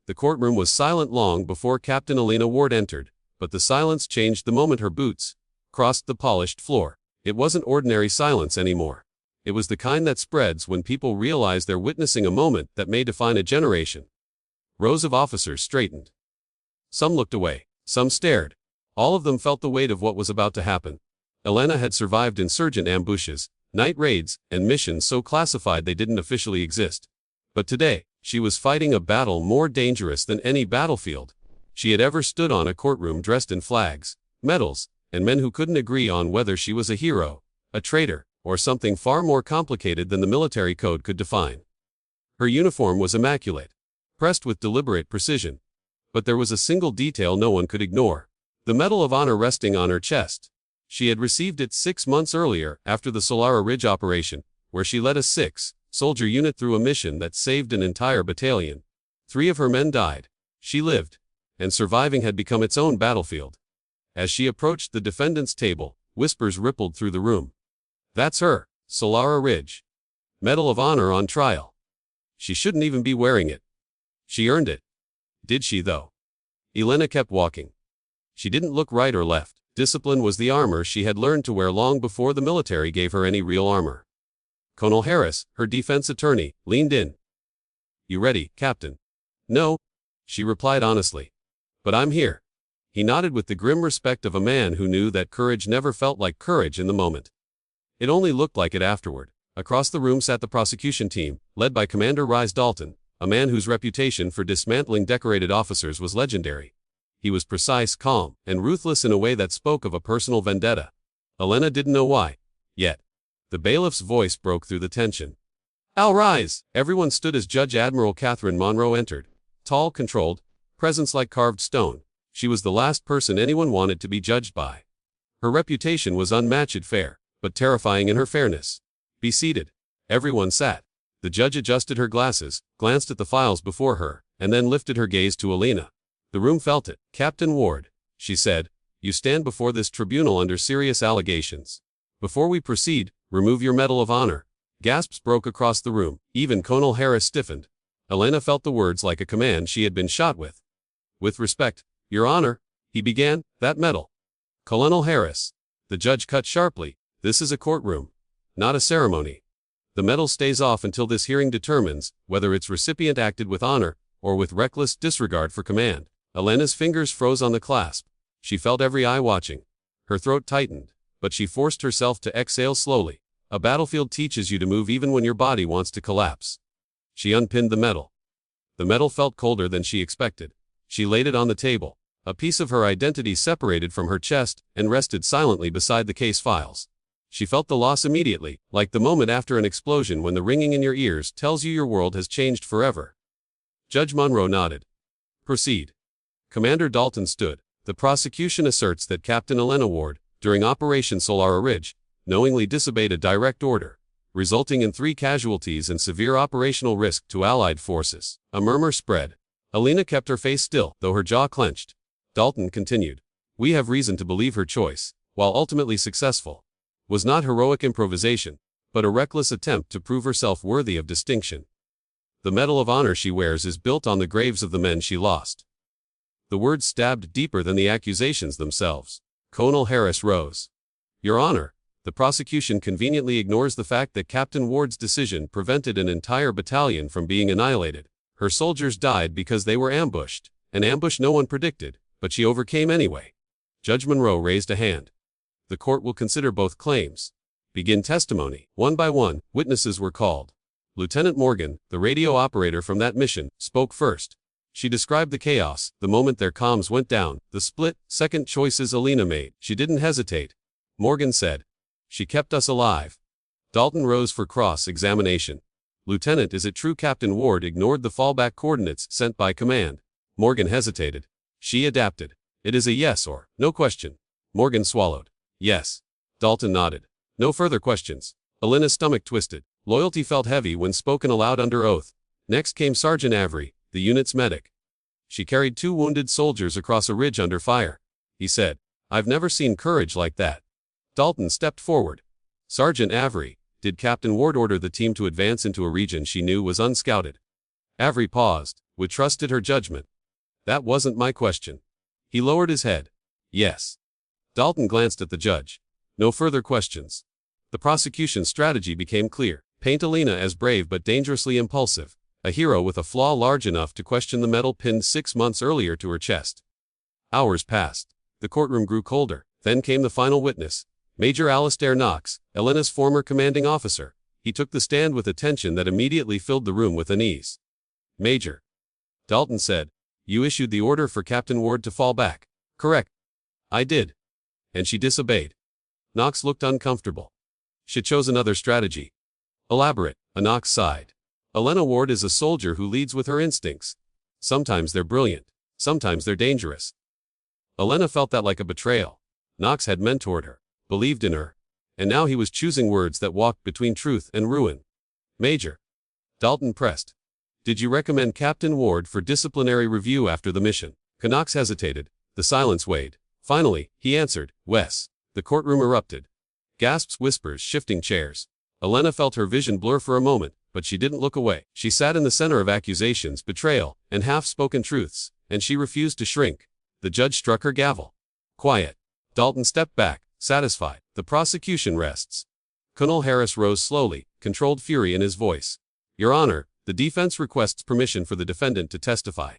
The courtroom was silent long before Captain Elena Ward entered, but the silence changed the moment her boots crossed the polished floor. It wasn't ordinary silence anymore. It was the kind that spreads when people realize they're witnessing a moment that may define a generation. Rows of officers straightened. Some looked away. Some stared. All of them felt the weight of what was about to happen. Elena had survived insurgent ambushes, night raids, and missions so classified they didn't officially exist. But today, she was fighting a battle more dangerous than any battlefield she had ever stood on, a courtroom dressed in flags, medals, and men who couldn't agree on whether she was a hero, a traitor, or something far more complicated than the military code could define. Her uniform was immaculate, pressed with deliberate precision. But there was a single detail no one could ignore: the Medal of Honor resting on her chest. She had received it 6 months earlier after the Solara Ridge operation, where she led a 6-soldier unit through a mission that saved an entire battalion. 3 of her men died. She lived, and surviving had become its own battlefield. As she approached the defendant's table, whispers rippled through the room. That's her, Solara Ridge. Medal of Honor on trial. She shouldn't even be wearing it. She earned it. Did she, though? Elena kept walking. She didn't look right or left. Discipline was the armor she had learned to wear long before the military gave her any real armor. Colonel Harris, her defense attorney, leaned in. You ready, Captain? No, she replied honestly. But I'm here. He nodded with the grim respect of a man who knew that courage never felt like courage in the moment. It only looked like it afterward. Across the room sat the prosecution team, led by Commander Rhys Dalton, a man whose reputation for dismantling decorated officers was legendary. He was precise, calm, and ruthless in a way that spoke of a personal vendetta. Elena didn't know why, yet. The bailiff's voice broke through the tension. All rise! Everyone stood as Judge Admiral Catherine Monroe entered. Tall, controlled, presence like carved stone. She was the last person anyone wanted to be judged by. Her reputation was unmatched fair, but terrifying in her fairness. Be seated. Everyone sat. The judge adjusted her glasses, glanced at the files before her, and then lifted her gaze to Elena. The room felt it. Captain Ward, she said, you stand before this tribunal under serious allegations. Before we proceed, remove your Medal of Honor. Gasps broke across the room. Even Colonel Harris stiffened. Elena felt the words like a command she had been shot with. With respect, Your Honor, he began, that medal. Colonel Harris. The judge cut sharply. This is a courtroom, not a ceremony. The medal stays off until this hearing determines whether its recipient acted with honor or with reckless disregard for command. Elena's fingers froze on the clasp. She felt every eye watching. Her throat tightened, but she forced herself to exhale slowly. A battlefield teaches you to move even when your body wants to collapse. She unpinned the medal. The medal felt colder than she expected. She laid it on the table. A piece of her identity separated from her chest and rested silently beside the case files. She felt the loss immediately, like the moment after an explosion when the ringing in your ears tells you your world has changed forever. Judge Monroe nodded. Proceed. Commander Dalton stood. The prosecution asserts that Captain Elena Ward, during Operation Solara Ridge, knowingly disobeyed a direct order, resulting in 3 casualties and severe operational risk to Allied forces. A murmur spread. Elena kept her face still, though her jaw clenched. Dalton continued. We have reason to believe her choice, while ultimately successful, was not heroic improvisation, but a reckless attempt to prove herself worthy of distinction. The Medal of Honor she wears is built on the graves of the men she lost. The words stabbed deeper than the accusations themselves. Colonel Harris rose. Your Honor, the prosecution conveniently ignores the fact that Captain Ward's decision prevented an entire battalion from being annihilated. Her soldiers died because they were ambushed, an ambush no one predicted, but she overcame anyway. Judge Monroe raised a hand. The court will consider both claims. Begin testimony. One by one, witnesses were called. Lieutenant Morgan, the radio operator from that mission, spoke first. She described the chaos, the moment their comms went down, the split-second choices Elena made. She didn't hesitate. Morgan said, she kept us alive. Dalton rose for cross-examination. Lieutenant, is it true Captain Ward ignored the fallback coordinates sent by command? Morgan hesitated. She adapted. It is a yes or no question. Morgan swallowed. Yes. Dalton nodded. No further questions. Elena's stomach twisted. Loyalty felt heavy when spoken aloud under oath. Next came Sergeant Avery, the unit's medic. She carried 2 wounded soldiers across a ridge under fire. He said, I've never seen courage like that. Dalton stepped forward. Sergeant Avery, did Captain Ward order the team to advance into a region she knew was unscouted? Avery paused. would trusted her judgment. That wasn't my question. He lowered his head. Yes. Dalton glanced at the judge. No further questions. The prosecution's strategy became clear. Paint Elena as brave but dangerously impulsive, a hero with a flaw large enough to question the medal pinned 6 months earlier to her chest. Hours passed. The courtroom grew colder. Then came the final witness, Major Alistair Knox, Elena's former commanding officer. He took the stand with a tension that immediately filled the room with unease. Major, Dalton said, you issued the order for Captain Ward to fall back. Correct. I did. And she disobeyed. Knox looked uncomfortable. She chose another strategy. Elaborate, Knox sighed. Elena Ward is a soldier who leads with her instincts. Sometimes they're brilliant. Sometimes they're dangerous. Elena felt that like a betrayal. Knox had mentored her, believed in her, and now he was choosing words that walked between truth and ruin. Major, Dalton pressed. Did you recommend Captain Ward for disciplinary review after the mission? Knox hesitated. The silence weighed. Finally, he answered, Wes. The courtroom erupted. Gasps, whispers, shifting chairs. Elena felt her vision blur for a moment, but she didn't look away. She sat in the center of accusations, betrayal, and half-spoken truths, and she refused to shrink. The judge struck her gavel. Quiet. Dalton stepped back, satisfied. The prosecution rests. Colonel Harris rose slowly, controlled fury in his voice. Your Honor, the defense requests permission for the defendant to testify.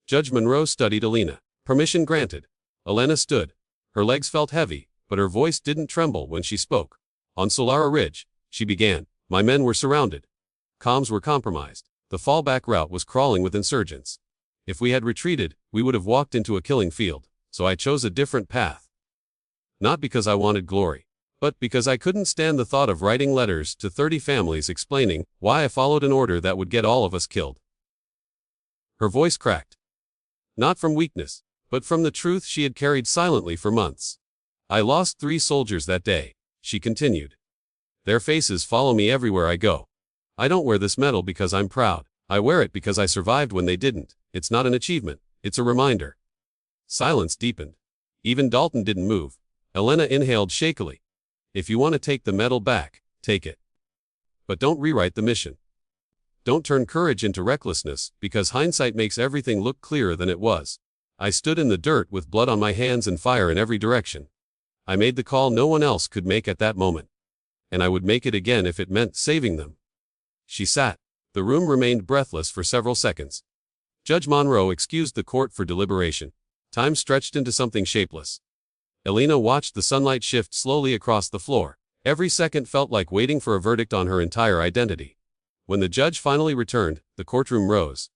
Judge Monroe studied Elena. Permission granted. Elena stood. Her legs felt heavy, but her voice didn't tremble when she spoke. On Solara Ridge, she began, my men were surrounded. Comms were compromised. The fallback route was crawling with insurgents. If we had retreated, we would have walked into a killing field, so I chose a different path. Not because I wanted glory, but because I couldn't stand the thought of writing letters to 30 families explaining why I followed an order that would get all of us killed. Her voice cracked. Not from weakness, but from the truth she had carried silently for months. I lost 3 soldiers that day, she continued. Their faces follow me everywhere I go. I don't wear this medal because I'm proud. I wear it because I survived when they didn't. It's not an achievement, it's a reminder. Silence deepened. Even Dalton didn't move. Elena inhaled shakily. If you want to take the medal back, take it. But don't rewrite the mission. Don't turn courage into recklessness, because hindsight makes everything look clearer than it was. I stood in the dirt with blood on my hands and fire in every direction. I made the call no one else could make at that moment. And I would make it again if it meant saving them. She sat. The room remained breathless for several seconds. Judge Monroe excused the court for deliberation. Time stretched into something shapeless. Elena watched the sunlight shift slowly across the floor. Every second felt like waiting for a verdict on her entire identity. When the judge finally returned, the courtroom rose.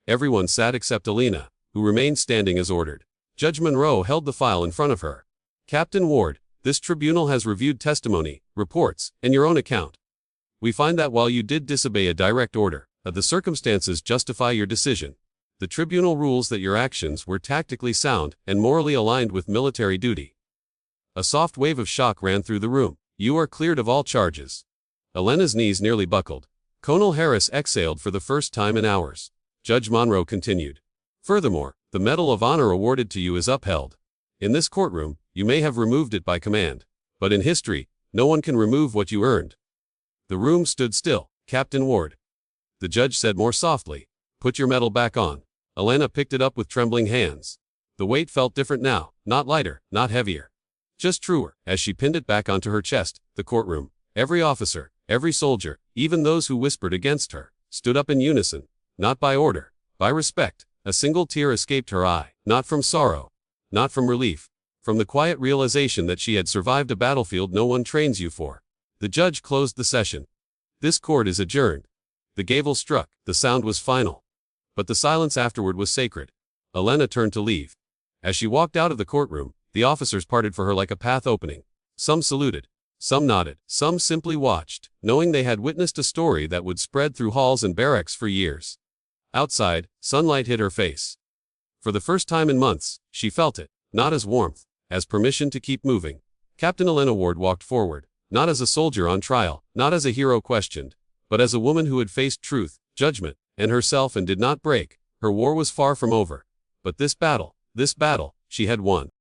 Everyone sat except Elena, who remained standing as ordered. Judge Monroe held the file in front of her. Captain Ward, this tribunal has reviewed testimony, reports, and your own account. We find that while you did disobey a direct order, the circumstances justify your decision. The tribunal rules that your actions were tactically sound and morally aligned with military duty. A soft wave of shock ran through the room. You are cleared of all charges. Elena's knees nearly buckled. Colonel Harris exhaled for the first time in hours. Judge Monroe continued. Furthermore, the Medal of Honor awarded to you is upheld. In this courtroom, you may have removed it by command. But in history, no one can remove what you earned. The room stood still. Captain Ward. The judge said more softly. Put your medal back on. Elena picked it up with trembling hands. The weight felt different now, not lighter, not heavier. Just truer. As she pinned it back onto her chest, the courtroom, every officer, every soldier, even those who whispered against her, stood up in unison. Not by order, by respect. A single tear escaped her eye, not from sorrow, not from relief, from the quiet realization that she had survived a battlefield no one trains you for. The judge closed the session. This court is adjourned. The gavel struck. The sound was final. But the silence afterward was sacred. Elena turned to leave. As she walked out of the courtroom, the officers parted for her like a path opening. Some saluted. Some nodded. Some simply watched, knowing they had witnessed a story that would spread through halls and barracks for years. Outside, sunlight hit her face. For the first time in months, she felt it, not as warmth, as permission to keep moving. Captain Elena Ward walked forward, not as a soldier on trial, not as a hero questioned, but as a woman who had faced truth, judgment, and herself and did not break. Her war was far from over. But this battle, she had won.